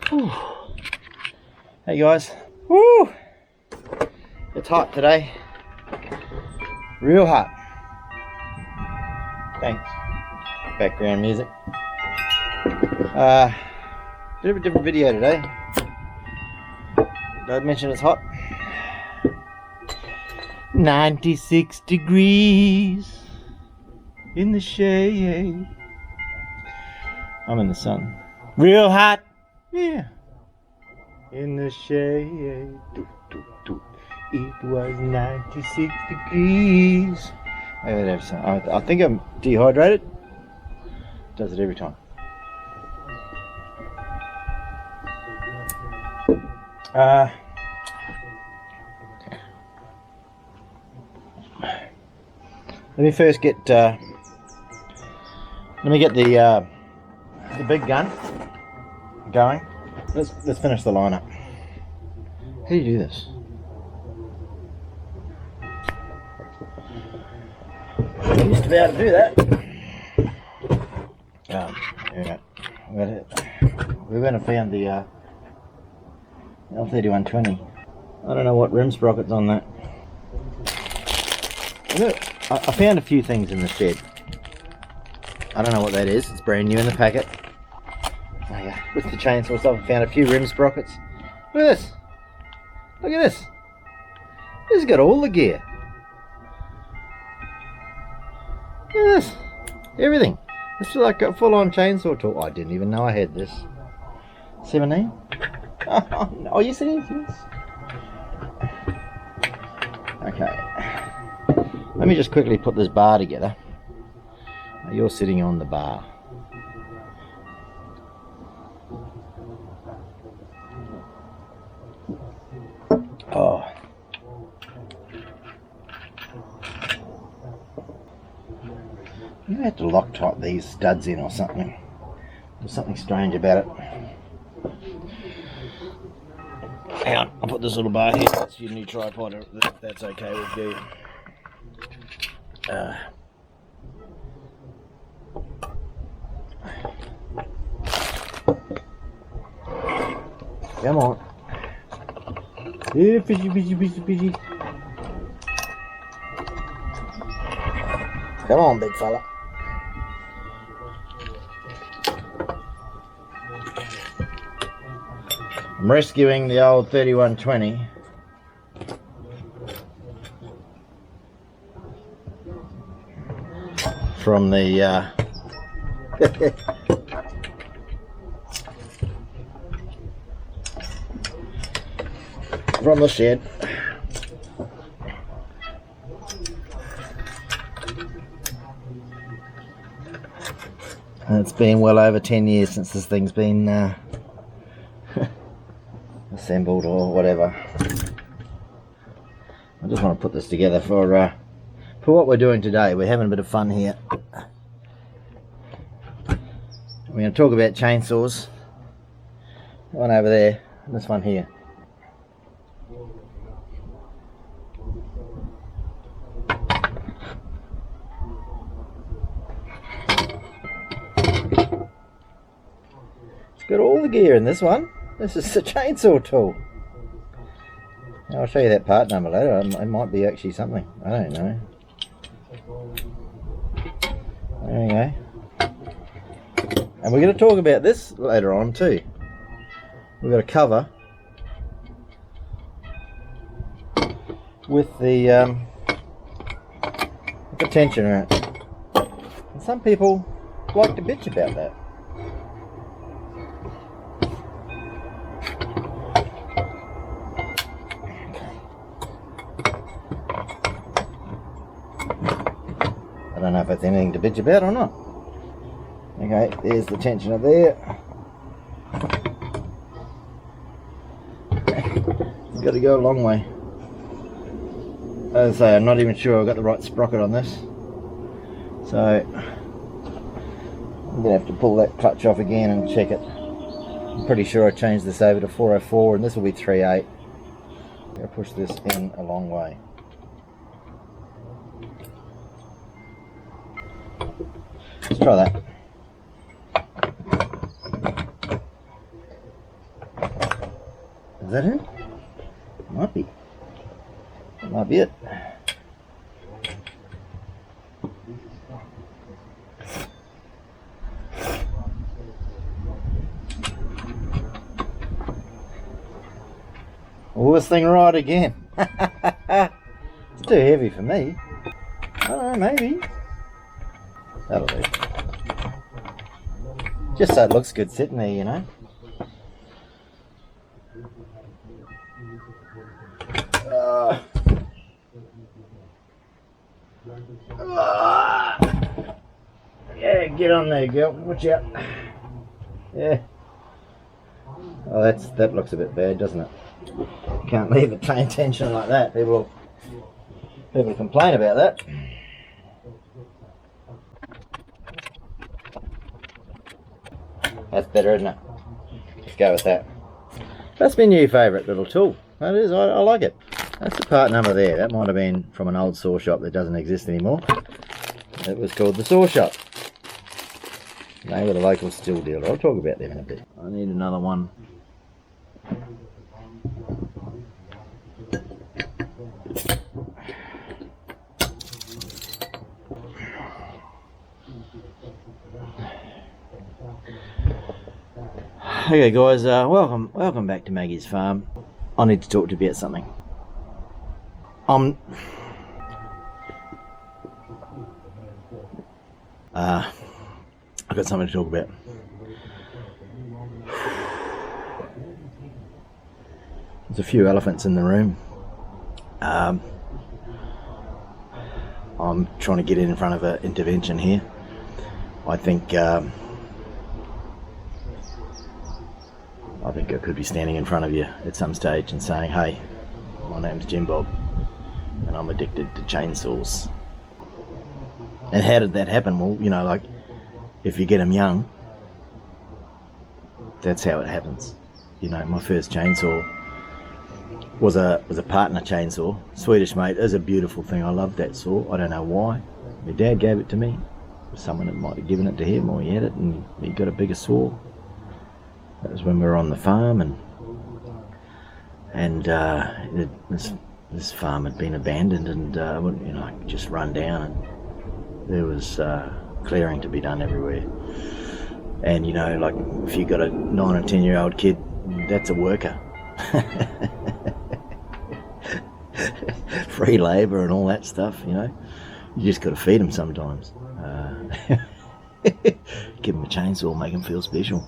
Whew. Hey guys. Woo! It's hot today. Real hot. Thanks. Background music. Bit of a different video today. Did I mention it's hot? 96 degrees in the shade. I'm in the sun. Real hot. Yeah. In the shade. It was 96 degrees. I think I'm dehydrated. Does it every time. Let me first get the big gun going. Let's finish the lineup. How do you do this? I used to be able to do that. Yeah. We went and found the L3120. I don't know what rim sprocket's on that. Look, I found a few things in the shed. I don't know what that is. It's brand new in the packet. Oh yeah, with the chainsaw stuff, I found a few rim sprockets. Look at this. Look at this. This has got all the gear. Look at this. Everything. This is like a full-on chainsaw tool. Oh, I didn't even know I had this. 17? Oh, yes it is. Yes. Okay. Let me just quickly put this bar together. You're sitting on the bar. Oh. You have to Loctite these studs in or something. There's something strange about it. Hang on, I'll put this little bar here. That's your new tripod, if that's okay with you. Come on. Yeah, fishy. Come on, big fella. I'm rescuing the old 3120. From the from the shed. And it's been well over 10 years since this thing's been assembled or whatever. I just want to put this together for what we're doing today. We're having a bit of fun here. We're going to talk about chainsaws. One over there, and this one here. It's got all the gear in this one. This is the chainsaw tool. I'll show you that part number later. It might be actually something. I don't know. There we go. And we're going to talk about this later on too. We've got a cover with the tension around it. And some people like to bitch about that. I don't know if it's anything to bitch about or not. Okay, there's the tensioner there. It's got to go a long way. As I say, I'm not even sure I've got the right sprocket on this. So, I'm going to have to pull that clutch off again and check it. I'm pretty sure I changed this over to 404 and this will be 3.8. I'm going to push this in a long way. Let's try that. Is that it? Might be. That might be it. Oh, this thing right again. It's too heavy for me. I don't know, maybe. That'll do. Just so it looks good sitting there, you know. Yeah, get on there, girl. Watch out. Yeah. Oh, that looks a bit bad, doesn't it? Can't leave it paying attention like that. People complain about that. That's better, isn't it? Let's go with that. That's my new favourite little tool. That is, I like it. That's the part number there. That might have been from an old saw shop that doesn't exist anymore. It was called the Saw Shop. They were the local steel dealer. I'll talk about them in a bit. I need another one. Okay guys, welcome back to Maggie's Farm. I need to talk to you about something. I've got something to talk about. There's a few elephants in the room. I'm trying to get in front of an intervention here. I think I could be standing in front of you at some stage and saying, hey, my name's Jim Bob and I'm addicted to chainsaws. And how did that happen? Well, you know, like, if you get them young, that's how it happens. You know, my first chainsaw was a partner chainsaw, Swedish-made. It was a beautiful thing. I loved that saw. I don't know why. My dad gave it to me. Someone that might have given it to him, or he had it and he got a bigger saw. That was when we were on the farm, and this farm had been abandoned, and you know, just run down, and there was clearing to be done everywhere. And you know, like, if you got a 9 or 10-year-old kid, that's a worker. Free labour and all that stuff, you know. You just got to feed them sometimes. Give them a chainsaw, make them feel special.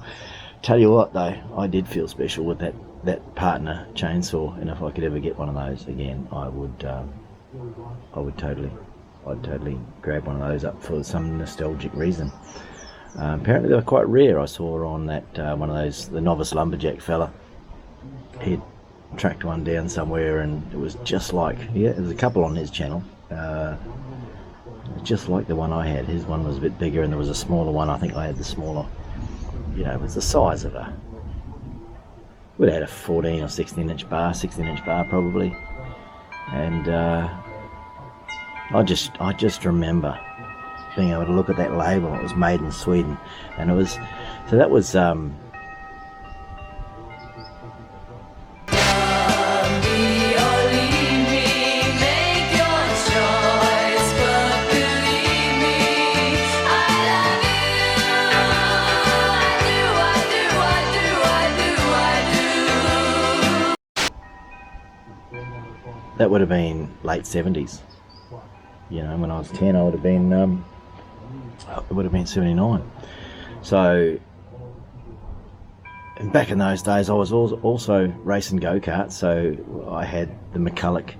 Tell you what though, I did feel special with that partner chainsaw, and if I could ever get one of those again, I'd totally grab one of those up for some nostalgic reason. Apparently they were quite rare. I saw on that one of those, the novice lumberjack fella, he'd tracked one down somewhere, and it was just like, yeah, there's a couple on his channel, just like the one I had. His one was a bit bigger, and there was a smaller one. I think I had the smaller. You know, it was the size of would have had a 14 or 16-inch bar probably. And I just remember being able to look at that label. It was made in Sweden, and it was, so that was that would have been late 70s. You know, when I was 10, I would have been, it would have been 79. So, and back in those days, I was also racing go-karts. So I had the McCulloch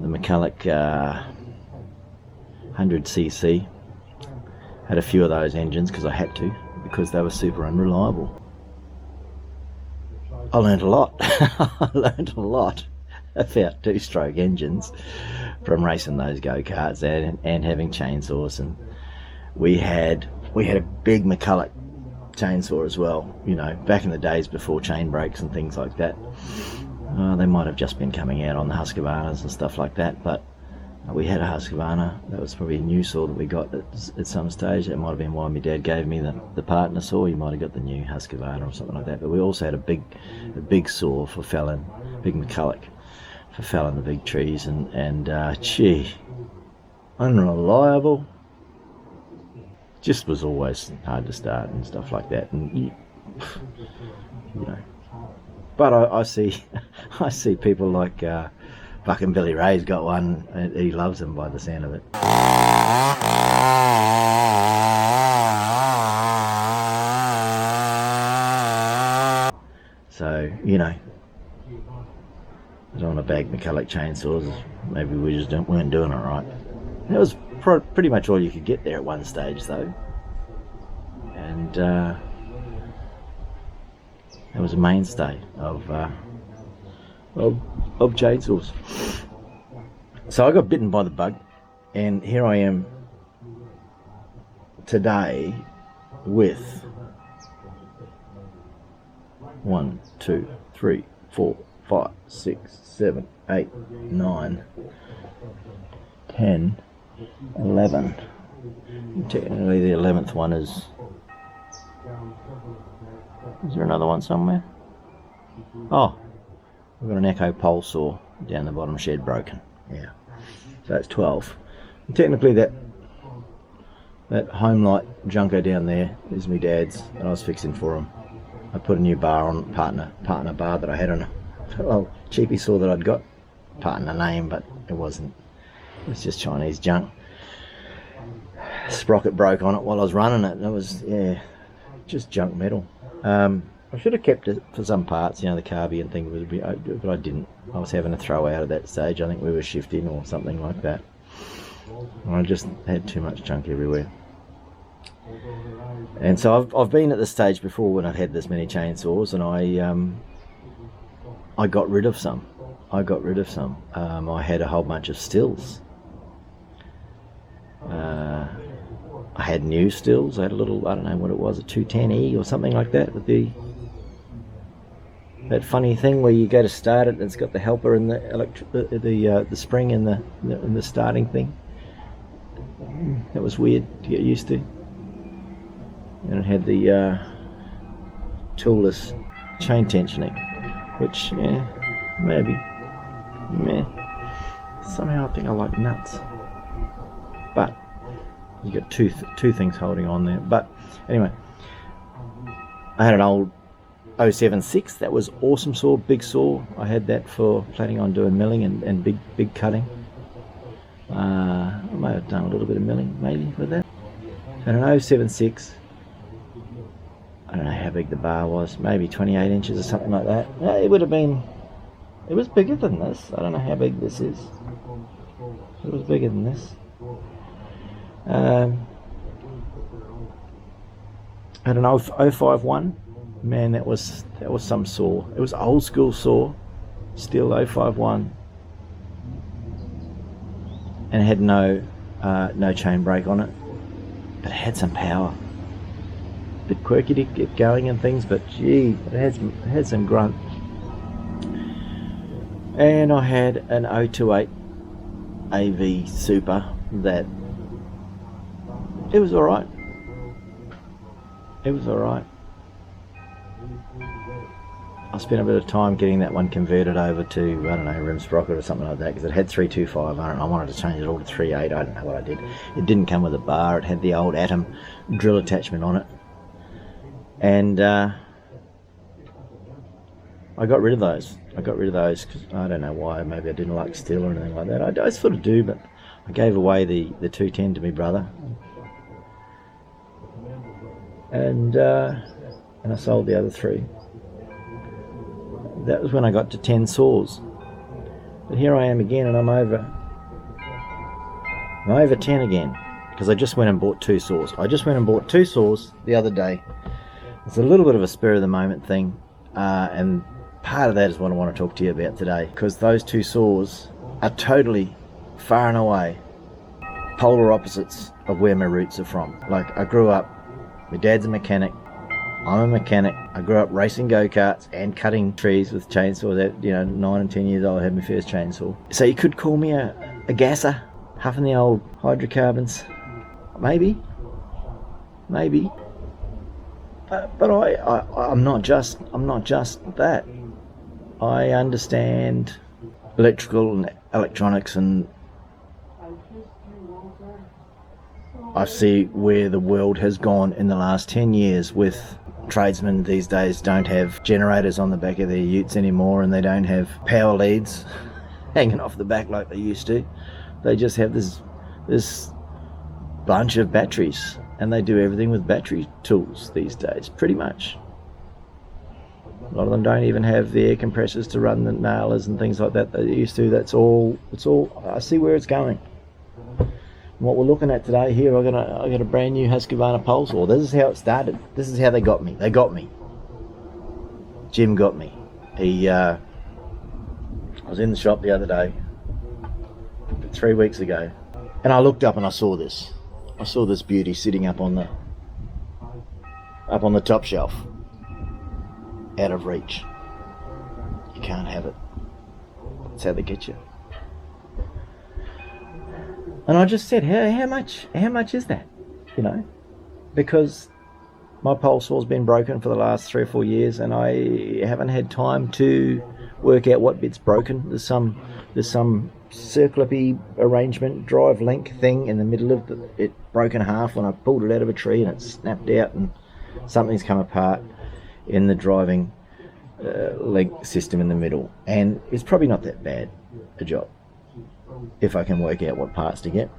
100cc. Had a few of those engines because I had to, because they were super unreliable. I learned a lot. I learned a lot about two-stroke engines from racing those go-karts and having chainsaws. And we had a big McCulloch chainsaw as well, you know, back in the days before chain brakes and things like that. They might have just been coming out on the Husqvarnas and stuff like that, but We had a Husqvarna. That was probably a new saw that we got at some stage. That might have been why my dad gave me the partner saw. You might have got the new Husqvarna or something like that. But we also had a big saw for felling, big McCulloch for felling the big trees, and gee, unreliable. Just was always hard to start and stuff like that. And you know, but I see I see people like. Fucking Billy Ray's got one, and he loves them by the sound of it. So, you know, I don't want to bag McCulloch chainsaws. Maybe we just weren't doing it right. That was pretty much all you could get there at one stage, though. And that was a mainstay of chainsaws. So I got bitten by the bug, and here I am today with 1, 2, 3, 4, 5, 6, 7, 8, 9, 10, 11. Technically the 11th one is there another one somewhere? Oh, we've got an Echo pole saw down the bottom shed broken. Yeah, so that's 12. And technically that home light junker down there is my dad's, and I was fixing for him. I put a new bar on, partner bar that I had on a cheapy saw that I'd got. Partner name, but it wasn't. It was just Chinese junk. Sprocket broke on it while I was running it, and it was, yeah, just junk metal. I should have kept it for some parts, you know, the carby and thing, but I didn't. I was having a throw out at that stage. I think we were shifting or something like that. I just had too much junk everywhere. And so I've been at the stage before when I've had this many chainsaws, and I got rid of some. I had a whole bunch of stills. I had new stills. I had a little, I don't know what it was, a 210E or something like that, with that funny thing where you go to start it and it's got the helper and the spring in the starting thing. That was weird to get used to. And it had the toolless chain tensioning, which, yeah, maybe, somehow I think I like nuts, but you got two things holding on there. But anyway, I had an old 076. That was awesome saw, big saw. I had that for planning on doing milling and big cutting. I might have done a little bit of milling maybe with that. And an 076. I don't know how big the bar was, maybe 28 inches or something like that. Yeah, it would have been, it was bigger than this. I don't know how big this is. It was bigger than this. Had an 051. Man, that was some saw. It was old school saw, steel 051, and it had no chain brake on it, but it had some power. A bit quirky to get going and things, but gee, it had some grunt. And I had an 028 AV Super that it was alright. It was alright. I spent a bit of time getting that one converted over to, I don't know, rim sprocket or something like that, because it had 325 on it. I wanted to change it all to 38. I don't know what I did. It didn't come with a bar. It had the old Atom drill attachment on it. And I got rid of those. Because I don't know why. Maybe I didn't like steel or anything like that. I sort of do, but I gave away the 210 to my brother. And I sold the other 3. That was when I got to 10 saws. But here I am again, and I'm over 10 again, because I just went and bought 2 saws. I just went and bought 2 saws the other day. It's a little bit of a spur of the moment thing, and part of that is what I want to talk to you about today, because those 2 saws are totally, far and away, polar opposites of where my roots are from. Like, I grew up, my dad's a mechanic, I'm a mechanic. I grew up racing go-karts and cutting trees with chainsaws. At 9 and 10 years old, I had my first chainsaw. So you could call me a gasser. huffing the old hydrocarbons. Maybe. But I'm not just that. I understand electrical and electronics, and I see where the world has gone in the last 10 years with tradesmen these days don't have generators on the back of their utes anymore, and they don't have power leads hanging off the back like they used to. They just have this bunch of batteries, and they do everything with battery tools these days, pretty much. A lot of them don't even have the air compressors to run the nailers and things like that they used to. It's all. I see where it's going. What we're looking at today here, I got a brand new Husqvarna PoleSaw. This is how it started. This is how they got me. Jim got me. I was in the shop the other day, 3 weeks ago, and I looked up and I saw this. I saw this beauty sitting up on the top shelf, out of reach. You can't have it. That's how they get you. And I just said, how much is that? You know, because my PoleSaw's been broken for the last 3 or 4 years, and I haven't had time to work out what bit's broken. There's some circular-y arrangement drive link thing in the middle of it broke in half when I pulled it out of a tree, and it snapped out, and something's come apart in the driving link system in the middle. And it's probably not that bad a job if I can work out what parts to get.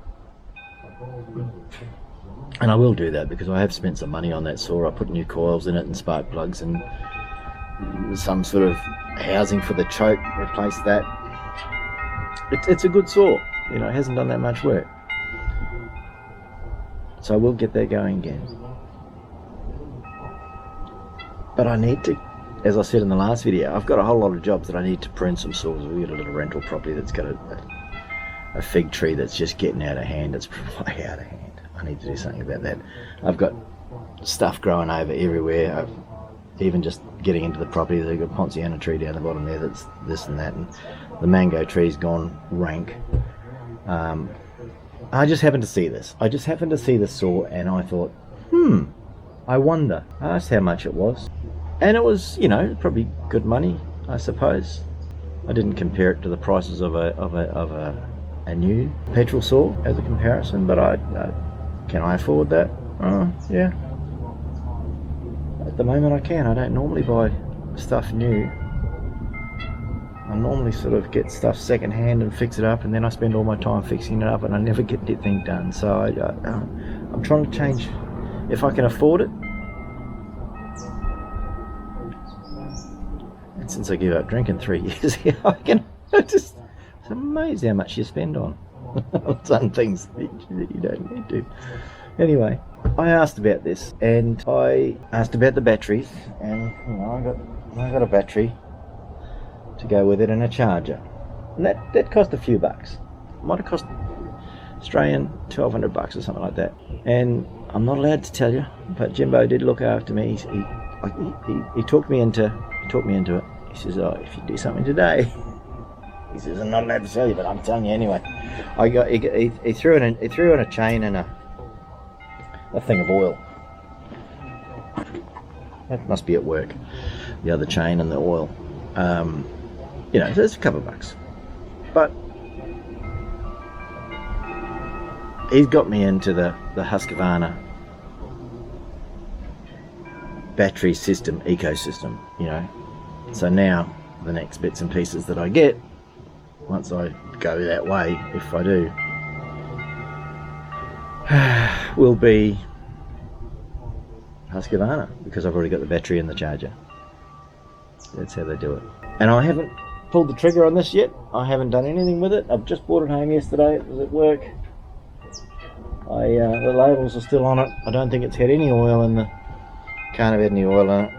And I will do that, because I have spent some money on that saw. I put new coils in it and spark plugs and some sort of housing for the choke, replace that. It's a good saw, you know, it hasn't done that much work. So I will get that going again. But I need to, as I said in the last video, I've got a whole lot of jobs that I need to prune some saws. We've got a little rental property that's got a fig tree that's just getting out of hand. It's way out of hand. I need to do something about that. I've got stuff growing over everywhere. Even just getting into the property, there's a Ponciana tree down the bottom there that's this and that, and the mango tree's gone rank. I just happened to see this. I just happened to see the saw, and I thought, I wonder. I asked how much it was, and it was, you know, probably good money, I suppose. I didn't compare it to the prices of a new petrol saw as a comparison, but can I afford that? Yeah. At the moment I can. I don't normally buy stuff new. I normally sort of get stuff second hand and fix it up, and then I spend all my time fixing it up, and I never get the thing done. So I'm trying to change if I can afford it. And since I gave up drinking 3 years ago, it's amazing how much you spend on some things that you don't need to. Anyway, I asked about this, and I asked about the batteries, and you know, I got a battery to go with it and a charger, and that cost a few bucks. It might have cost Australian $1,200 or something like that. And I'm not allowed to tell you, but Jimbo did look after me. He talked me into it. He says, "Oh, if you do something today," he says, "I'm not allowed to tell you, but I'm telling you anyway." He threw in a chain and a thing of oil. That must be at work. The other chain and the oil. You know, there's a couple of bucks. But he's got me into the Husqvarna battery system, ecosystem, you know. So now the next bits and pieces that I get, once I go that way, if I do, will be Husqvarna, because I've already got the battery and the charger. That's how they do it. And I haven't pulled the trigger on this yet. I haven't done anything with it. I've just brought it home yesterday. It was at work. The labels are still on it. I don't think it's had any oil in the... Can't have had any oil in it.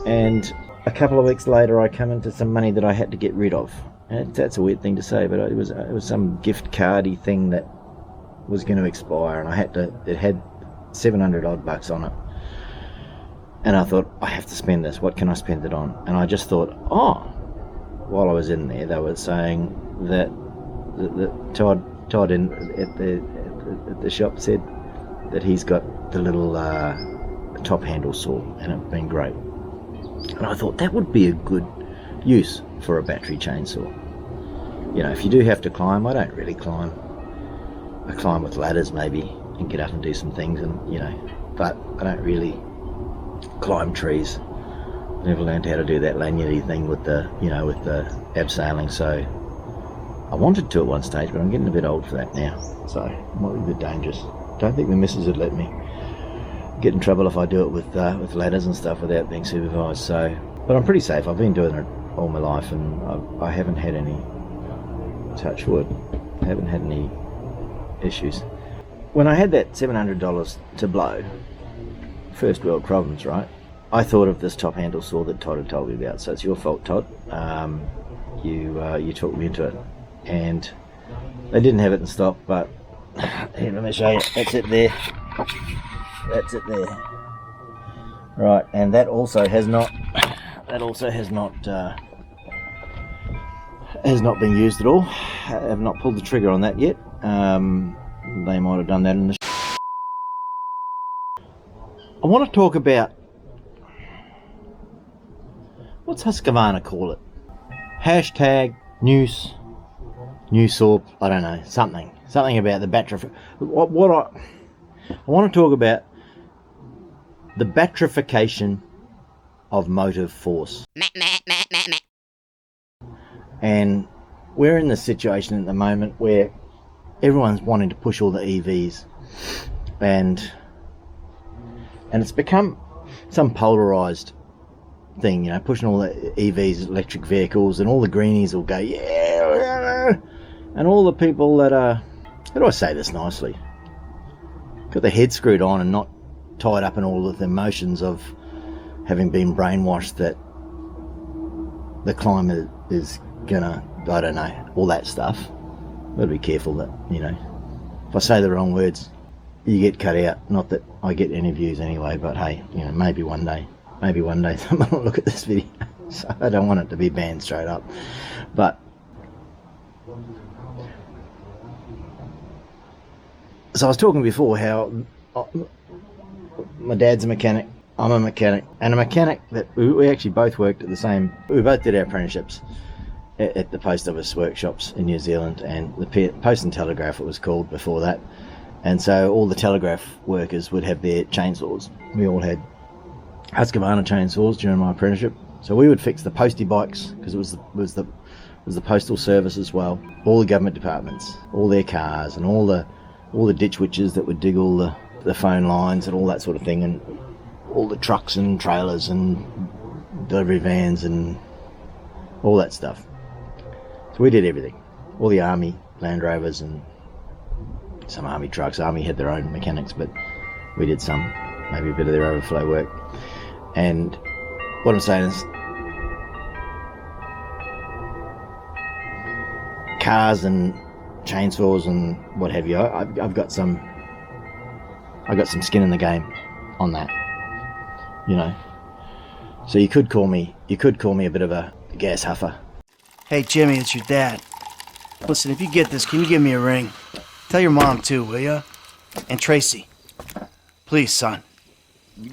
And a couple of weeks later I come into some money that I had to get rid of. And that's a weird thing to say, but it was some gift cardy thing that was going to expire, and it had 700 odd bucks on it. And I thought, I have to spend this. What can I spend it on? And I just thought, while I was in there, they were saying that Todd Todd in at the shop said that he's got the little top handle saw, and it's been great. And I thought that would be a good use for a battery chainsaw. You know, if you do have to climb, I don't really climb. I climb with ladders maybe and get up and do some things, and you know, but I don't really climb trees. Never learned how to do that lanyardy thing with the, you know, with the abseiling. So I wanted to at one stage, but I'm getting a bit old for that now, so it might be a bit dangerous. Don't think the missus would let me get in trouble if I do it with ladders and stuff without being supervised. So, but I'm pretty safe. I've been doing it all my life, and I haven't had any, touch wood, haven't had any issues. When I had that $700 to blow, first world problems, right? I thought of this top handle saw that Todd had told me about. So it's your fault, Todd. You talked me into it, and they didn't have it in stock. But here, let me show you. That's it there. That's it there. Right, and that also has not. That also has not been used at all. I have not pulled the trigger on that yet. They might have done that in the. I want to talk about, what's Husqvarna call it? Hashtag news or I don't know, something about the battery. I want to talk about the batrification of motive force. And we're in this situation at the moment where everyone's wanting to push all the EVs, and it's become some polarized thing, you know, pushing all the EVs, electric vehicles, and all the greenies will go, yeah, and all the people that are, how do I say this nicely, got their head screwed on and not tied up in all of the emotions of having been brainwashed that the climate is gonna, I don't know, all that stuff. Gotta be careful that, you know, if I say the wrong words, you get cut out. Not that I get any views anyway, but hey, you know, maybe one day someone will look at this video. So I don't want it to be banned straight up. But so I was talking before how my dad's a mechanic, I'm a mechanic, and a mechanic that we actually both worked at the same, we both did our apprenticeships at the post office workshops in New Zealand, and the Post and Telegraph it was called before that. And so all the telegraph workers would have their chainsaws. We all had Husqvarna chainsaws during my apprenticeship. So we would fix the postie bikes, because it was the postal service as well. All the government departments, all their cars, and all the ditch witches that would dig all the phone lines and all that sort of thing, and all the trucks and trailers and delivery vans and all that stuff. So we did everything. All the army Land Rovers and some army trucks. Army had their own mechanics, but we did some, maybe a bit of their overflow work. And what I'm saying is, cars and chainsaws and what have you, I've got some skin in the game on that, you know. So you could call me a bit of a gas huffer. Hey Jimmy, it's your dad. Listen, if you get this, can you give me a ring? Tell your mom too, will ya? And Tracy. Please, son.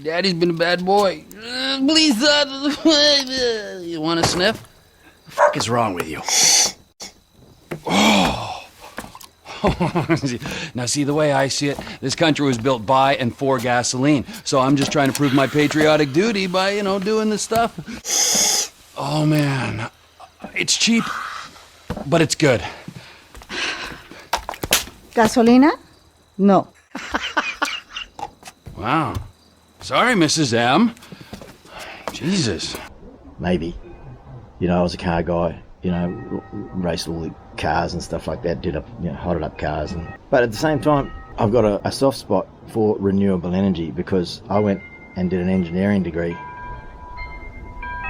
Daddy's been a bad boy. Please, son. You want a sniff? What the fuck is wrong with you? Oh. Now, see, the way I see it, this country was built by and for gasoline. So I'm just trying to prove my patriotic duty by, you know, doing this stuff. Oh, man. It's cheap, but it's good. Gasolina? No. Wow. Sorry, Mrs. M. Jesus. Maybe. You know, I was a car guy, you know, raced all the cars and stuff like that, hotted up cars. But at the same time, I've got a soft spot for renewable energy, because I went and did an engineering degree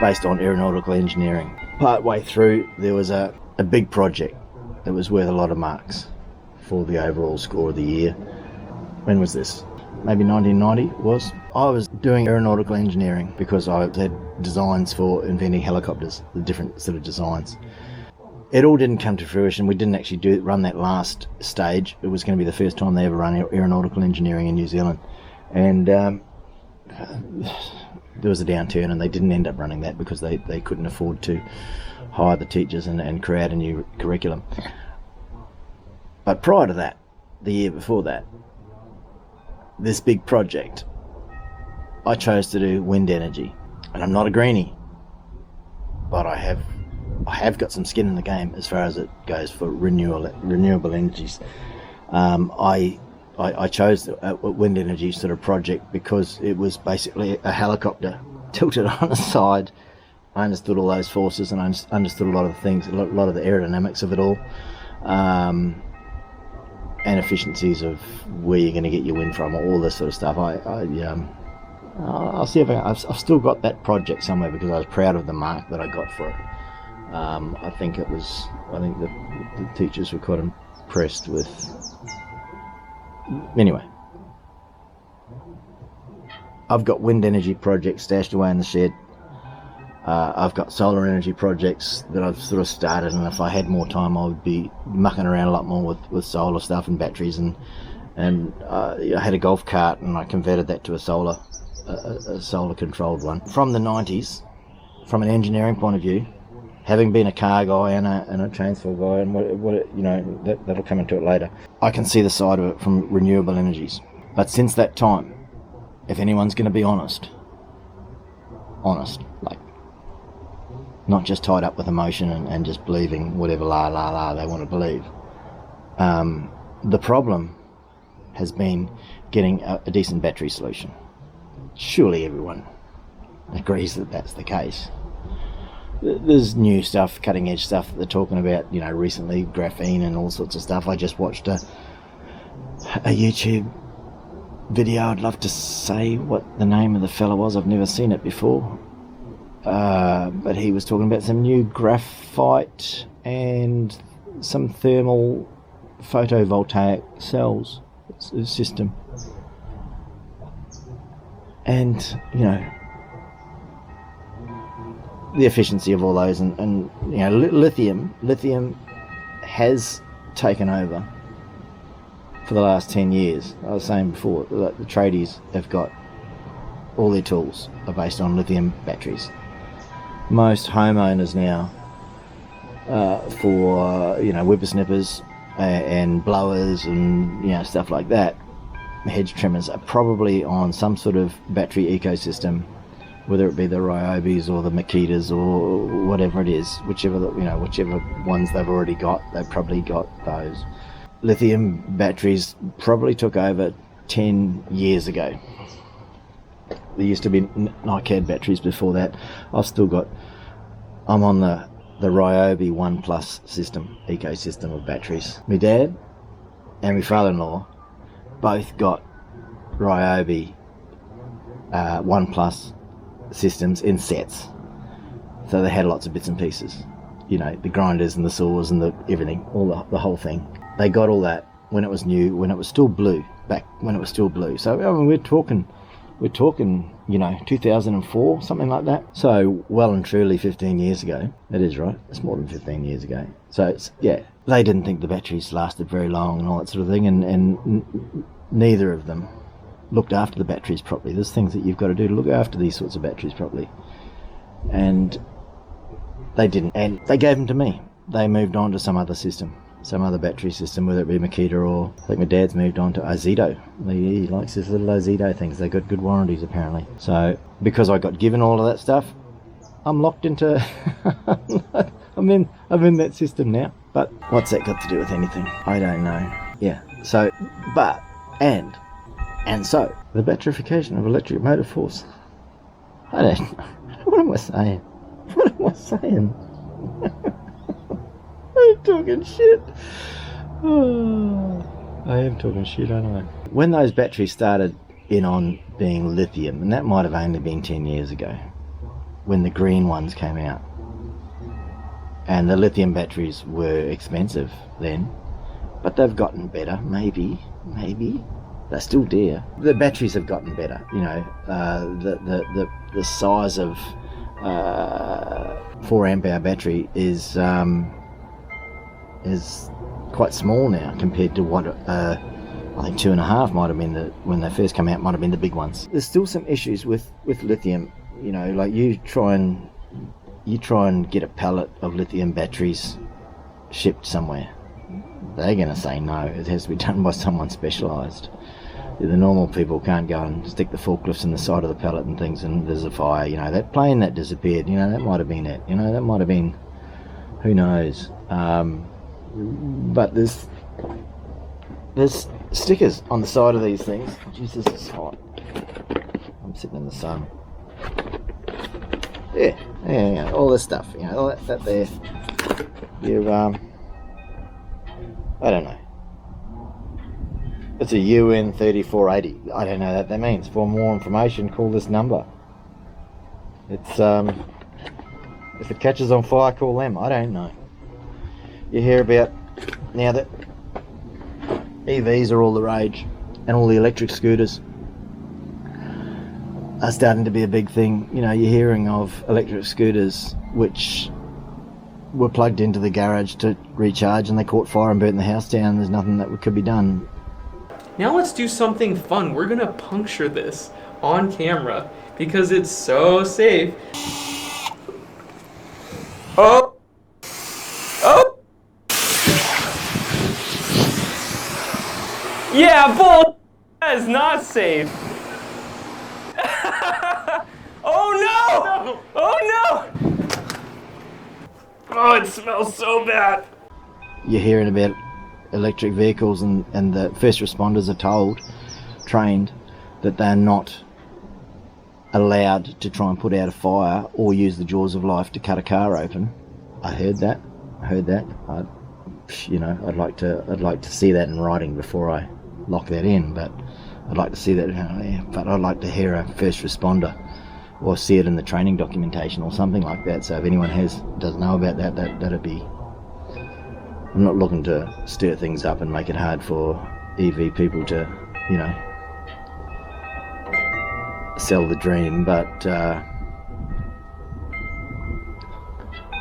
based on aeronautical engineering. Part way through, there was a big project that was worth a lot of marks for the overall score of the year. When was this? Maybe 1990 was. I was doing aeronautical engineering because I had designs for inventing helicopters, the different sort of designs. it all didn't come to fruition. We didn't actually run that last stage. It was going to be the first time they ever run aeronautical engineering in New Zealand, and there was a downturn, and they didn't end up running that because they couldn't afford to hire the teachers and create a new curriculum. But prior to that, the year before that, this big project, I chose to do wind energy. And I'm not a greenie, but I have got some skin in the game as far as it goes for renewable energies. I chose a wind energy sort of project because it was basically a helicopter tilted on its side. I understood all those forces, and I understood a lot of the things, a lot of the aerodynamics of it all, and efficiencies of where you're going to get your wind from, all this sort of stuff. I'll see if I've still got that project somewhere because I was proud of the mark that I got for it. I think the teachers were quite impressed with. Anyway, I've got wind energy projects stashed away in the shed. I've got solar energy projects that I've sort of started, and if I had more time I would be mucking around a lot more with solar stuff and batteries, and I had a golf cart and I converted that to a solar controlled one. From the 90s, from an engineering point of view, having been a car guy and a chainsaw guy, and that'll come into it later, I can see the side of it from renewable energies. But since that time, if anyone's going to be honest, like, not just tied up with emotion and just believing whatever they want to believe. The problem has been getting a decent battery solution. Surely everyone agrees that that's the case. There's new stuff, cutting edge stuff that they're talking about, recently, graphene and all sorts of stuff. I just watched a YouTube video. I'd love to say what the name of the fella was. I've never seen it before. But he was talking about some new graphite and some thermal photovoltaic cells system. And, the efficiency of all those, and lithium has taken over for the last 10 years. I was saying before that the tradies have got all their tools are based on lithium batteries. Most homeowners now, for whippersnippers and blowers and stuff like that, hedge trimmers, are probably on some sort of battery ecosystem, whether it be the Ryobis or the Makitas or whatever it is, whichever ones they've already got, they've probably got those. Lithium batteries probably took over 10 years ago. There used to be NiCad batteries before that. I'm on the Ryobi 1 Plus ecosystem of batteries. My dad and my father-in-law both got Ryobi 1 Plus systems in sets. So they had lots of bits and pieces. The grinders and the saws and the everything, the whole thing. They got all that when it was new, when it was still blue, So we're talking 2004, something like that. So well and truly 15 years ago. That is right. It's more than 15 years ago. So they didn't think the batteries lasted very long and all that sort of thing, and neither of them looked after the batteries properly. There's things that you've got to do to look after these sorts of batteries properly. And they didn't. And they gave them to me. They moved on to some other system, some other battery system, whether it be Makita or, I think my dad's moved on to Ozito. He likes his little Ozito things. They got good warranties apparently. So because I got given all of that stuff, I'm locked into I'm in that system now. But what's that got to do with anything? I don't know. Yeah. So so the batterification of electric motor force. I don't know. What am I saying? I'm talking shit. I am talking shit, aren't I? When those batteries started in on being lithium, and that might have only been 10 years ago, when the green ones came out, and the lithium batteries were expensive then, but they've gotten better, maybe. They're still dear. The batteries have gotten better, the size of 4 amp hour battery is is quite small now compared to what I think 2.5 might have been when they first came out, might have been the big ones. There's still some issues with lithium. You know, like you try and get a pallet of lithium batteries shipped somewhere. They're going to say no. It has to be done by someone specialised. The normal people can't go and stick the forklifts in the side of the pallet and things, and there's a fire. You know, that plane that disappeared, you know, that might have been it. You know, that might have been, who knows. But there's stickers on the side of these things. Jesus, it's hot. I'm sitting in the sun. Yeah, all this stuff. You know, all that there. You I don't know. It's a UN 3480. I don't know what that means. For more information, call this number. It's if it catches on fire, call them. I don't know. You hear about now that EVs are all the rage, and all the electric scooters are starting to be a big thing. You know, you're hearing of electric scooters which were plugged into the garage to recharge, and they caught fire and burnt the house down. There's nothing that could be done. Now let's do something fun. We're gonna puncture this on camera because it's so safe. Oh! Oh! Yeah, bull! That is not safe. Oh no! Oh no! Oh, it smells so bad. You're hearing about electric vehicles, and the first responders are trained that they're not allowed to try and put out a fire or use the jaws of life to cut a car open. I heard that. I'd like to see that in writing before I lock that in, but I'd like to see that. But I'd like to hear a first responder or see it in the training documentation or something like that. So if anyone does know about that'd be. I'm not looking to stir things up and make it hard for EV people to, you know, sell the dream, but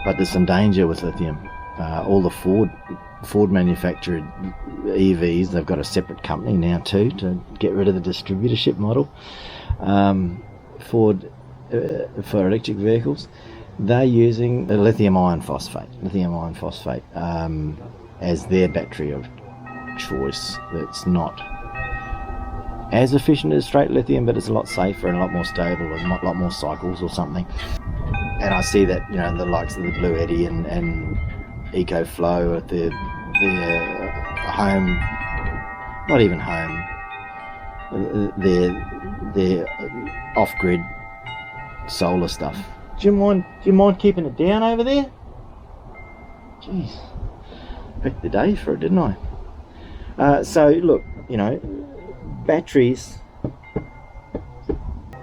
there's some danger with lithium. All the Ford manufactured EVs, they've got a separate company now too to get rid of the distributorship model. Ford for electric vehicles, they're using the lithium iron phosphate as their battery of choice. That's not as efficient as straight lithium, but it's a lot safer and a lot more stable, and a lot more cycles or something. And I see that, you know, the likes of the Blue Eddy and EcoFlow at their home, not even home, their off-grid solar stuff. Do you mind keeping it down over there? Jeez, picked the day for it, didn't I? So look, you know, batteries.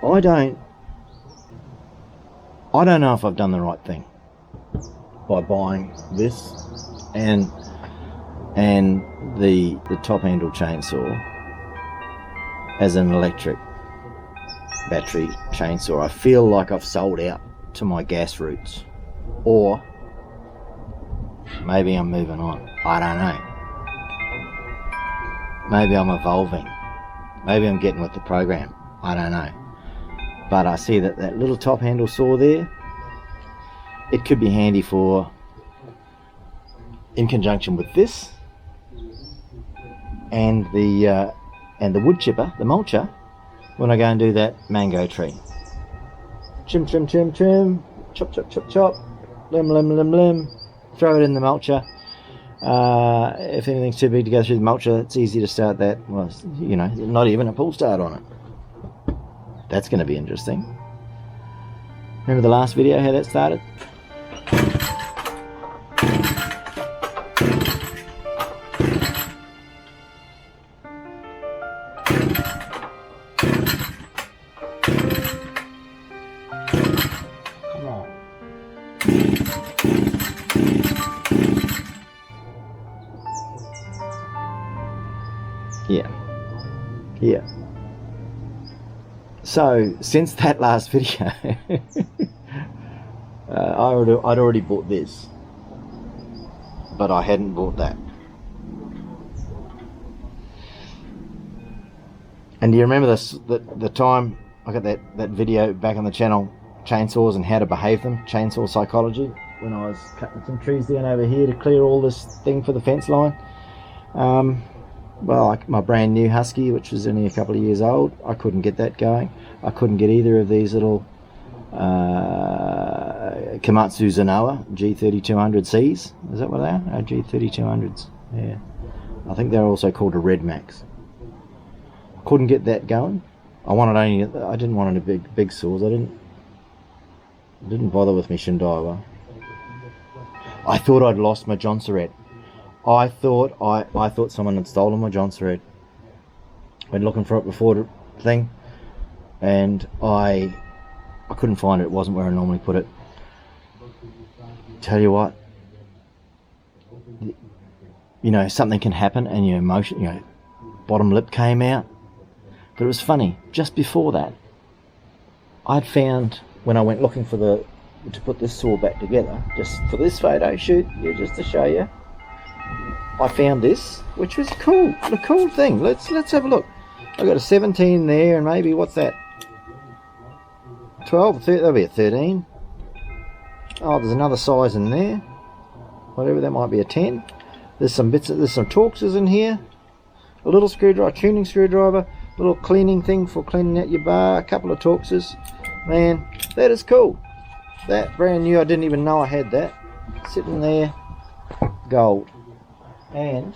I don't know if I've done the right thing by buying this and the top handle chainsaw as an electric battery chainsaw. I feel like I've sold out to my gas roots, or maybe I'm moving on. I don't know. Maybe I'm evolving. Maybe I'm getting with the program. I don't know. But I see that little top handle saw there, it could be handy for, in conjunction with this and the wood chipper, the mulcher, when I go and do that mango tree. Trim, trim, trim, trim, chop, chop, chop, chop, limb, limb, limb, limb, throw it in the mulcher. If anything's too big to go through the mulcher, it's easy to start that. Well, you know, not even a pull start on it. That's going to be interesting. Remember the last video, how that started? Come on. Yeah. So since that last video, I'd already bought this. but I hadn't bought that. And do you remember this? The time I got that video back on the channel, chainsaws and how to behave them, chainsaw psychology, when I was cutting some trees down over here to clear all this thing for the fence line. Well, my brand new Husky, which was only a couple of years old, I couldn't get that going. I couldn't get either of these little Komatsu Zenoa G3200Cs. Is that what they are? G3200s. Yeah. I think they're also called a Red Max. Couldn't get that going. I didn't want any big saws. I didn't bother with my Shindaiwa. I thought I'd lost my John Surratt. I thought someone had stolen my John Surratt. Went looking for it before the thing, and I couldn't find it. It wasn't where I normally put it. Tell you what, you know, something can happen, and your emotion, you know, bottom lip came out. But it was funny. Just before that, I'd found, when I went looking to put this saw back together, just for this photo shoot, just to show you, I found this, which was cool. A cool thing. Let's have a look. I've got a 17 there, and maybe, what's that? 12, that'll be a 13. Oh, there's another size in there. Whatever, that might be a 10. There's some Torxes in here. A little screwdriver, tuning screwdriver, little cleaning thing for cleaning out your bar, a couple of Torxes. Man, that is cool. That brand new, I didn't even know I had that. Sitting there, gold. And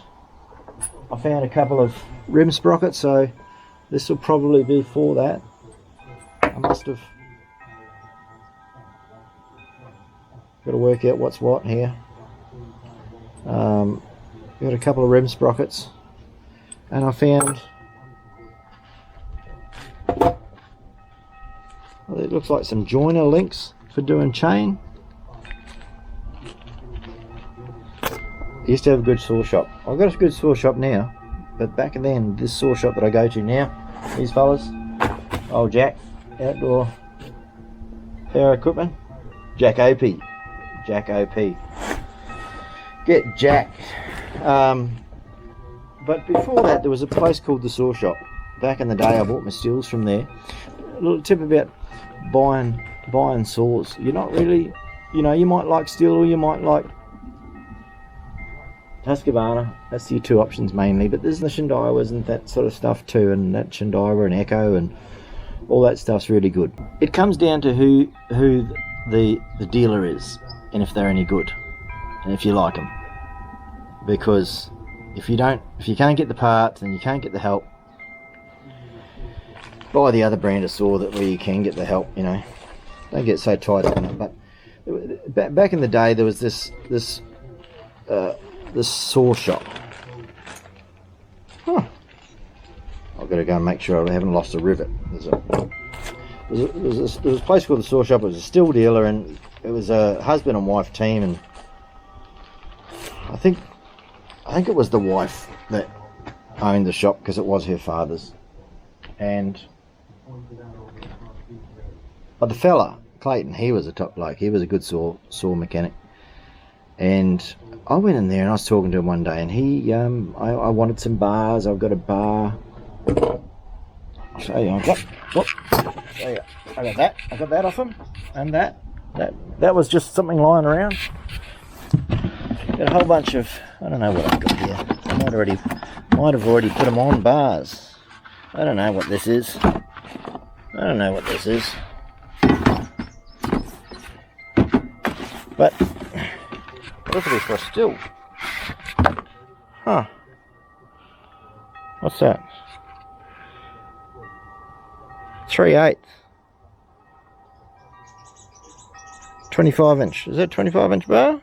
I found a couple of rim sprockets, so this will probably be for that. I must have got to work out what's what here. Got a couple of rim sprockets, and I found, well, it looks like some joiner links for doing chain. I used to have a good saw shop. I've got a good saw shop now, but back then, this saw shop that I go to now, these fellas, old Jack, outdoor power equipment, Jack OP. Get jacked. But before that, there was a place called the Saw Shop. Back in the day, I bought my steels from there. A little tip about buying saws. You're not really, you know, you might like steel or you might like Husqvarna. That's your two options mainly, but there's the Shindaiwas and that sort of stuff too, and that Shindaiwa and Echo and all that stuff's really good. It comes down to who the dealer is, and if they're any good, and if you like them. Because if you can't get the parts and you can't get the help, buy the other brand of saw where you can get the help. You know, don't get so tight on it. But back in the day, there was this saw shop. I've got to go and make sure I haven't lost a rivet. There's a place called the Saw Shop. It was a steel dealer, and it was a husband and wife team, and I think it was the wife that owned the shop because it was her father's. But the fella, Clayton, he was a top bloke. He was a good saw mechanic. And I went in there and I was talking to him one day, and he, I wanted some bars. I've got a bar. I'll show you. I got that. I got that off him, and that was just something lying around. Got a whole bunch of, I don't know what I've got here. I might have already put them on bars. I don't know what this is. But look at this, still. Huh. What's that? 3/8. 25 inch. Is that 25 inch bar?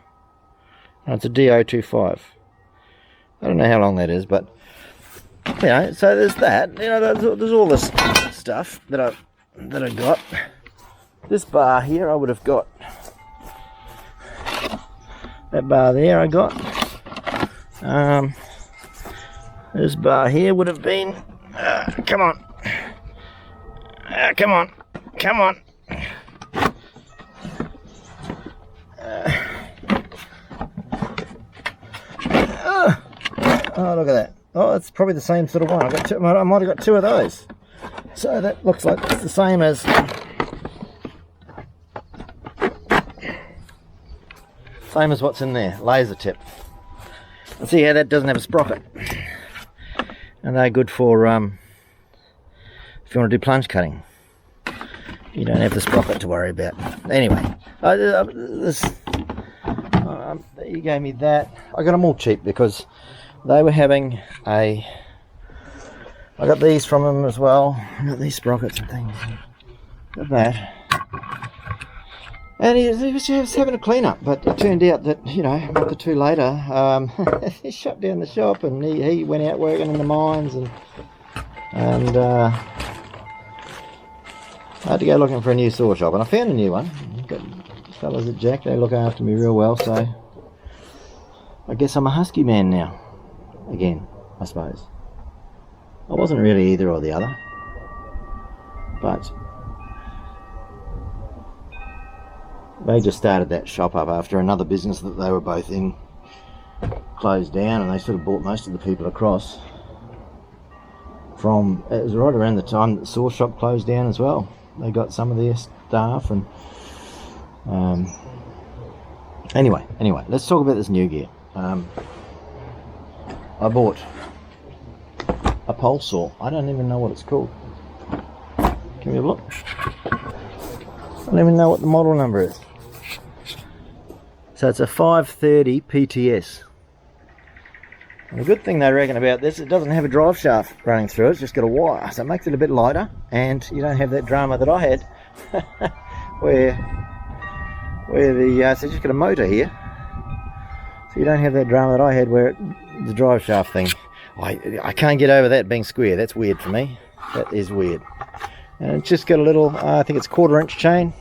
No, it's a DO25. I don't know how long that is, but you know, so there's that. You know, there's all this stuff that I got. This bar here, I would have got. That bar there, I got. This bar here would have been. Come on. Come on. Oh, look at that. Oh, it's probably the same sort of one. I might have got two of those. So that looks like it's the same as... Same as what's in there, laser tip. And see how that doesn't have a sprocket. And they're good for if you want to do plunge cutting. You don't have the sprocket to worry about. Anyway, you gave me that. I got them all cheap because they were having a... I got these from them as well. I got these sprockets and things. Got that. And he was having a clean up, but it turned out that, you know, a month or two later, he shut down the shop and he went out working in the mines and I had to go looking for a new saw shop, and I found a new one. Got fellas at Jack, they look after me real well, so I guess I'm a Husky man now. Again, I suppose. I wasn't really either or the other, but they just started that shop up after another business that they were both in closed down, and they sort of brought most of the people across from... It was right around the time that the saw shop closed down as well. They got some of their staff and anyway, let's talk about this new gear. I bought a PoleSaw. I don't even know what it's called. Can we have a look? I don't even know what the model number is. So it's a 530 PTS. And the good thing they reckon about this, it doesn't have a drive shaft running through it, it's just got a wire, so it makes it a bit lighter, and you don't have that drama that I had where the so you just got a motor here, so you don't have that drama that I had where the drive shaft thing. I can't get over that being square. That's weird for me. That is weird. And it's just got a little, I think it's 1/4 inch chain.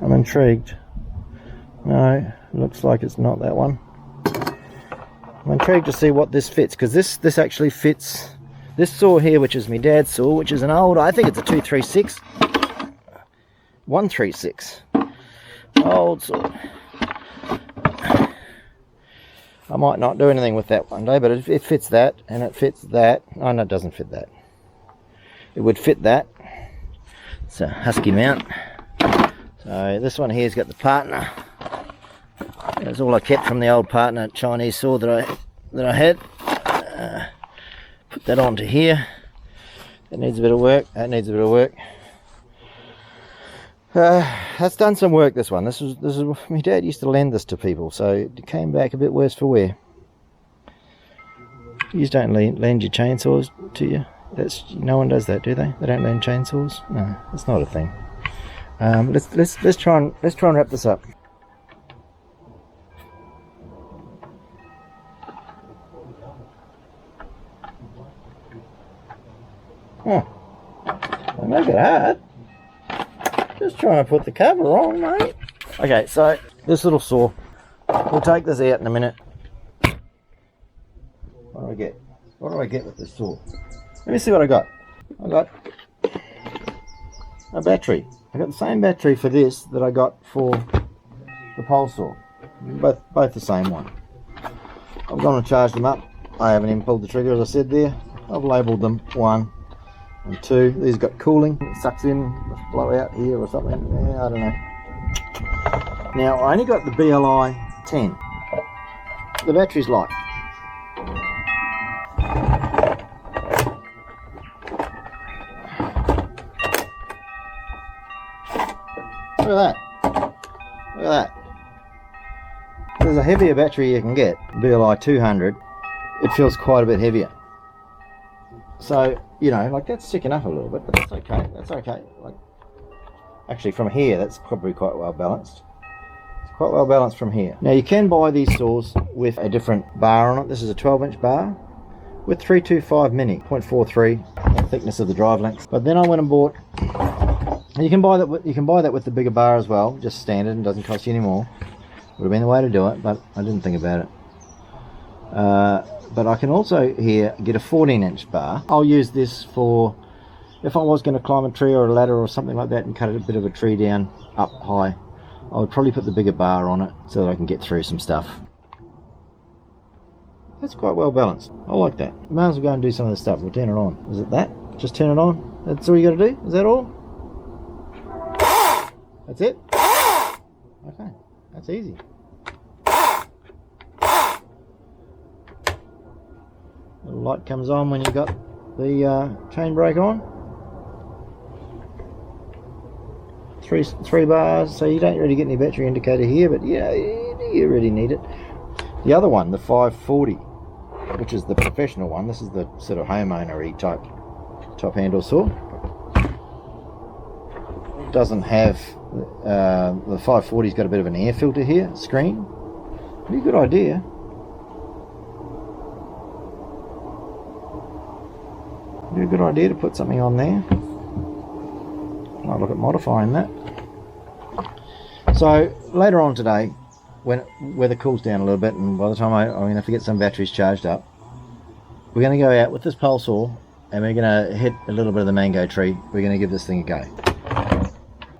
I'm intrigued. No, looks like it's not that one. I'm intrigued to see what this fits, because this actually fits this saw here, which is my dad's saw, which is an old, I think it's a 236. 136. Old saw. I might not do anything with that one day, but it fits that, and it fits that. Oh no, it doesn't fit that. It would fit that. It's a Husky mount. So this one here's got the partner. That's all I kept from the old partner Chinese saw that I had. Put that onto here. That needs a bit of work. That needs a bit of work. That's done some work. This one. This is my dad used to lend this to people, so it came back a bit worse for wear. You just don't lend your chainsaws to you. No one does that, do they? They don't lend chainsaws. No, that's not a thing. Let's try and wrap this up. Huh. Don't make it hard. Just trying to put the cover on, mate. Okay, so this little saw. We'll take this out in a minute. What do I get? What do I get with this saw? Let me see what I got. I got a battery. I got the same battery for this that I got for the PoleSaw. Both the same one. I've gone and charged them up. I haven't even pulled the trigger, as I said there. I've labelled them 1 and 2. These got cooling. It sucks in, blow out here or something. Yeah, I don't know. Now I only got the BLI 10. The battery's light. Look at that. Look at that. There's a heavier battery you can get, BLI 200. It feels quite a bit heavier. So, you know, like that's sticking up a little bit, but that's okay. That's okay. Like, actually from here, that's probably quite well balanced. It's quite well balanced from here. Now you can buy these saws with a different bar on it. This is a 12-inch bar with 325 mini, 0.43, the thickness of the drive length. But then I went and bought. You can buy that with the bigger bar as well, just standard, and doesn't cost you any more. Would have been the way to do it, but I didn't think about it. But I can also here get a 14-inch bar. I'll use this for if I was going to climb a tree or a ladder or something like that and cut a bit of a tree down up high, I would probably put the bigger bar on it so that I can get through some stuff. That's quite well balanced. I like that. Might as well go and do some of this stuff. We'll turn it on. Is it that? Just turn it on? That's all you got to do? Is that all? That's it? Okay, that's easy. The light comes on when you got the chain brake on. Three bars, so you don't really get any battery indicator here, but yeah, you really need it. The other one, the 540, which is the professional one, this is the sort of homeowner-y type top handle saw, doesn't have the 540's got a bit of an air filter here, screen. Be a good idea. Be a good idea to put something on there. I'll look at modifying that. So later on today, when weather cools down a little bit, and by the time I'm going to have to get some batteries charged up, we're going to go out with this pole saw and we're going to hit a little bit of the mango tree. We're going to give this thing a go.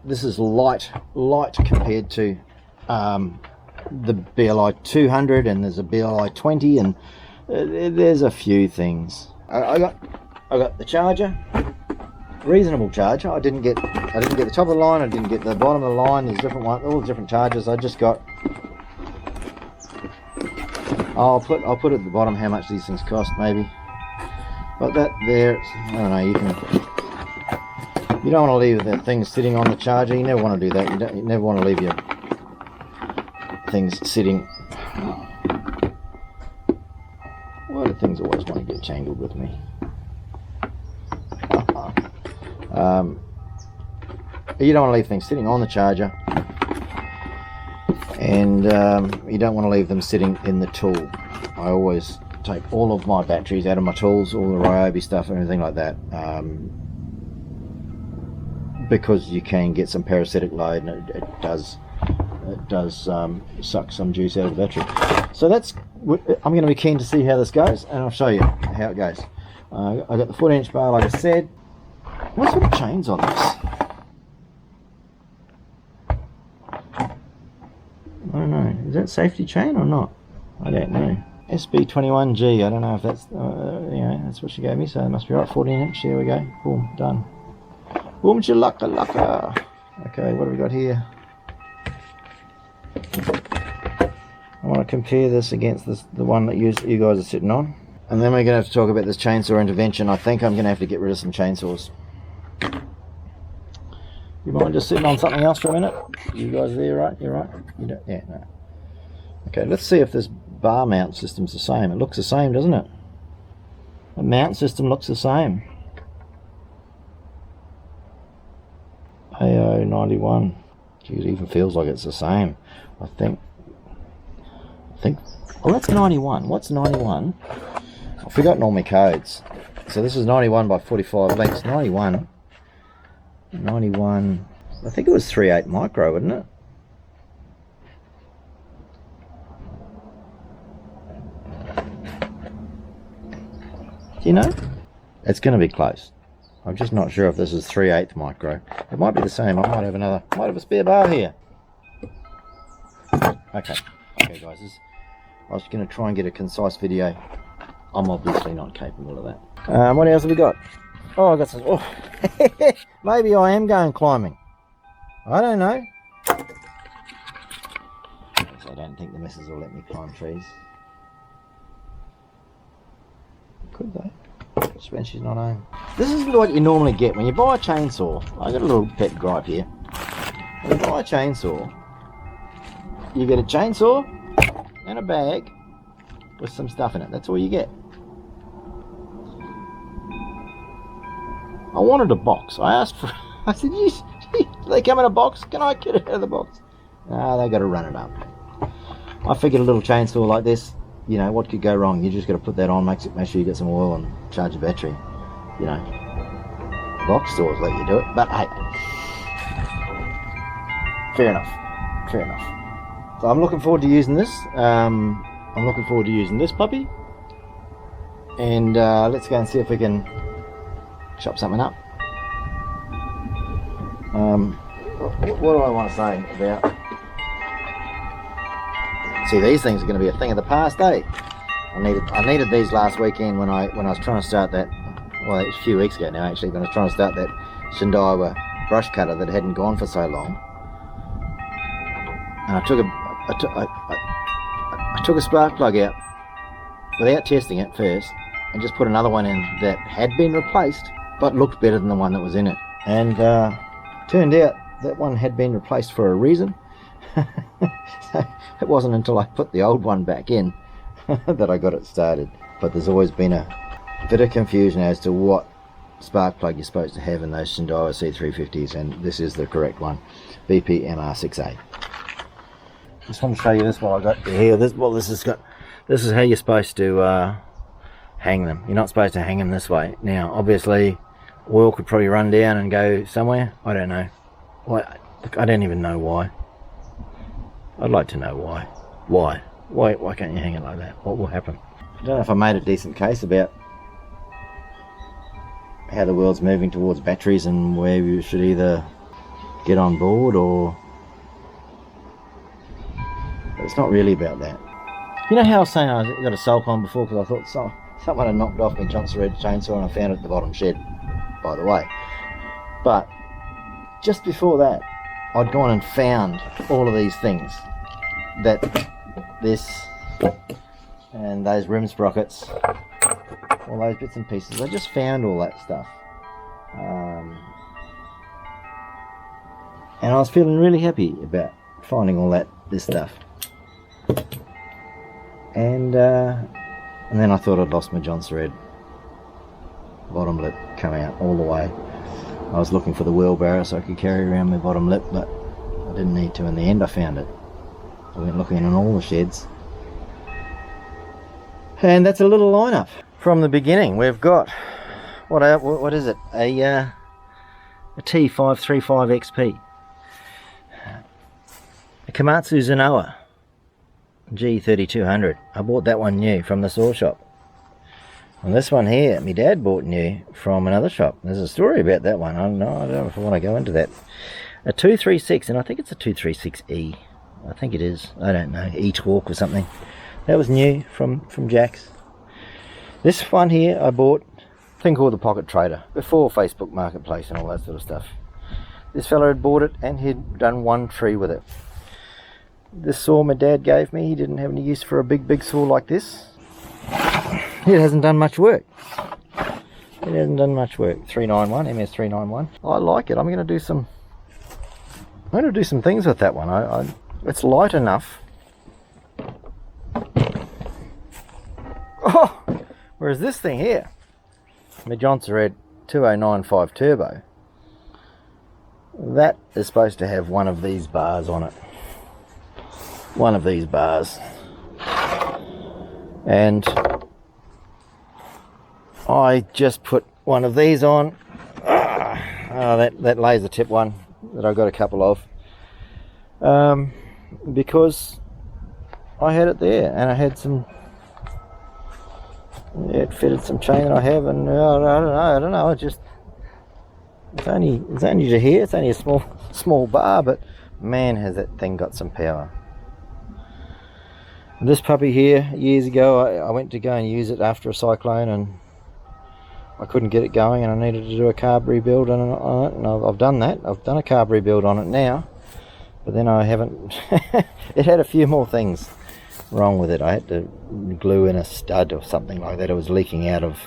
This is light compared to the BLI 200, and there's a BLI 20, and there's a few things. I got the charger, reasonable charger. I didn't get the top of the line. I didn't get the bottom of the line. There's different one, all the different chargers. I just got. I'll put at the bottom how much these things cost, maybe. But that there, I don't know. You don't want to leave the things sitting on the charger. You never want to do that. You never want to leave your things sitting. Why do things always want to get tangled with me? You don't want to leave things sitting on the charger, and you don't want to leave them sitting in the tool. I always take all of my batteries out of my tools, all the Ryobi stuff and everything like that, because you can get some parasitic load, and it does suck some juice out of the battery. So that's, I'm going to be keen to see how this goes, and I'll show you how it goes. I got the 40-inch bar, like I said. What sort of chains on this? I don't know. Is that safety chain or not? I don't know. SB21G. I don't know if that's that's what she gave me, so it must be right. 14-inch. There we go. Boom, done. Boom, chalaka. Okay, what have we got here? I want to compare this against the one that you guys are sitting on, and then we're going to have to talk about this chainsaw intervention. I think I'm going to have to get rid of some chainsaws. You mind just sitting on something else for a minute? You guys there, right? You're right? You don't? Yeah, no. Okay, let's see if this bar mount system's the same. It looks the same, doesn't it? The mount system looks the same. AO91. Gee, it even feels like it's the same. I think. Oh, that's 91. What's 91? I've forgotten all my codes. So this is 91 by 45 lengths. 91. I think it was 3/8 micro, wasn't it? Do you know? It's going to be close. I'm just not sure if this is 3/8 micro. It might be the same. I might have a spare bar here. Okay guys, I was going to try and get a concise video. I'm obviously not capable of that. What else have we got? Oh, I got some. Oh. Maybe I am going climbing. I don't know. I don't think the missus will let me climb trees. Could they? Just when she's not home. This is what you normally get when you buy a chainsaw. I got a little pet gripe here. When you buy a chainsaw, you get a chainsaw and a bag with some stuff in it. That's all you get. I wanted a box. I asked for. I said, do they come in a box? Can I get it out of the box? No, they got to run it up. I figured a little chainsaw like this, you know, what could go wrong? You just got to put that on, make sure you get some oil and charge the battery. You know, box stores let you do it, but hey, fair enough. So I'm looking forward to using this. I'm looking forward to using this puppy, and let's go and see if we can chop something up. What do I want to say about? See, these things are going to be a thing of the past, eh? I needed these last weekend when I was trying to start that. Well, it's a few weeks ago now actually, when I was trying to start that Shindawa brush cutter that hadn't gone for so long. And I took a spark plug out without testing it first, and just put another one in that had been replaced, but looked better than the one that was in it. And turned out that one had been replaced for a reason. So it wasn't until I put the old one back in that I got it started. But there's always been a bit of confusion as to what spark plug you're supposed to have in those Shindawa C350s, and this is the correct one, BP-MR6A. Just want to show you this while I got you here. This is how you're supposed to hang them. You're not supposed to hang them this way. Now, obviously, oil could probably run down and go somewhere. I don't know. Look, I don't even know why. I'd like to know why. Why can't you hang it like that? What will happen? I don't know if I made a decent case about how the world's moving towards batteries and where you should either get on board or... But it's not really about that. You know how I was saying I got a sulk on before because I thought someone had knocked off my Johnson Red chainsaw and I found it at the bottom shed, by the way. But just before that, I'd gone and found all of these things. This and those rim sprockets, all those bits and pieces. I just found all that stuff. And I was feeling really happy about finding all this stuff. And then I thought I'd lost my Johnson Red bottom lip coming out all the way. I was looking for the wheelbarrow so I could carry around my bottom lip, but I didn't need to. In the end I found it. I went looking in all the sheds. And that's a little lineup. From the beginning we've got, what is it? A T535i XP. A Komatsu Zenoa G3200. I bought that one new from the saw shop. And this one here, my dad bought new from another shop. There's a story about that one. I don't know if I want to go into that. A 236, and I think it's a 236E. I think it is. I don't know. E-Talk or something. That was new from Jack's. This one here I bought a thing called the Pocket Trader before Facebook Marketplace and all that sort of stuff. This fella had bought it and he'd done one tree with it. This saw my dad gave me, he didn't have any use for a big saw like this. It hasn't done much work. It hasn't done much work. 391, MS391. I like it. I'm going to do some things with that one. It's light enough. Oh, whereas this thing here, my Johnson Red 2095 Turbo, that is supposed to have one of these bars on it. One of these bars. And I just put one of these on. That laser tip one that I got a couple of. Because I had it there and I had some, it fitted some chain that I have, and I don't know, it's only to here, it's only a small bar, but man has that thing got some power. This puppy here, years ago, I went to go and use it after a cyclone and I couldn't get it going and I needed to do a carb rebuild on it, and I've done that. I've done a carb rebuild on it now, but then I haven't. It had a few more things wrong with it. I had to glue in a stud or something like that. It was leaking out of,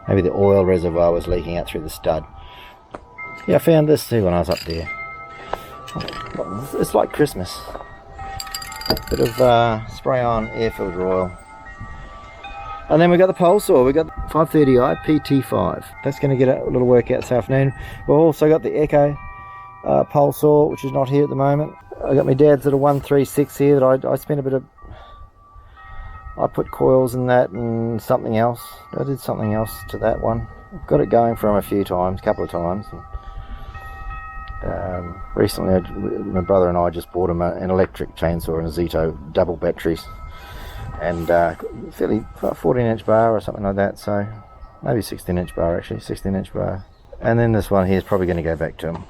maybe the oil reservoir was leaking out through the stud. Yeah, I found this too when I was up there. It's like Christmas. Bit of spray-on air-filled oil. And then we got the PoleSaw. We got the 530i PT5. That's going to get a little workout this afternoon. We've also got the Echo PoleSaw, which is not here at the moment. I got my dad's little 136 here that I spent a bit of... I put coils in that and something else. I did something else to that one. I've got it going for him a few times, a couple of times. Recently my brother and I just bought him an electric chainsaw and a Zito double batteries, and fairly 14-inch bar or something like that, so maybe 16-inch bar actually, 16-inch bar. And then this one here is probably going to go back to him.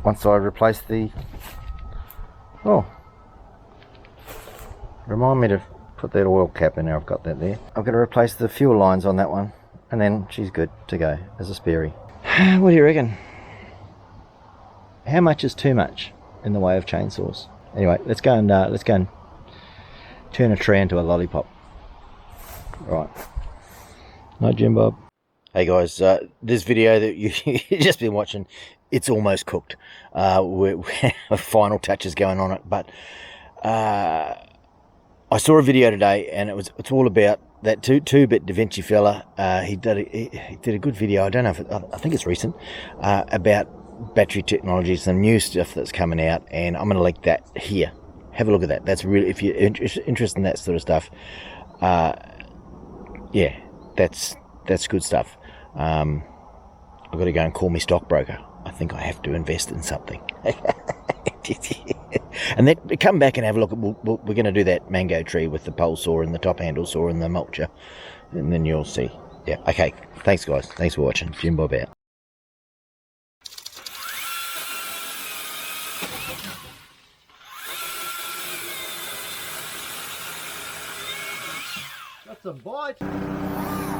once I replace the... Oh, remind me to put that oil cap in there. I've got that there. I've got to replace the fuel lines on that one, and then she's good to go as a sparey. What do you reckon? How much is too much in the way of chainsaws? Anyway, let's go and turn a tree into a lollipop. Right. Night, Jim Bob. Hey guys, this video that you've just been watching, it's almost cooked. We're final touches going on it, but I saw a video today, and it's all about that two-bit Da Vinci fella. He did a good video. I don't know if I think it's recent, about battery technology, some new stuff that's coming out, and I'm going to link that here. Have a look at that. That's really, if you're interested in that sort of stuff, yeah, that's good stuff. I've got to go and call me stockbroker. I think I have to invest in something. And then come back and have a look at, we're going to do that mango tree with the pole saw and the top handle saw and the mulcher, and then you'll see. Yeah, okay, thanks guys, thanks for watching. Jim Bob out. Got some bite.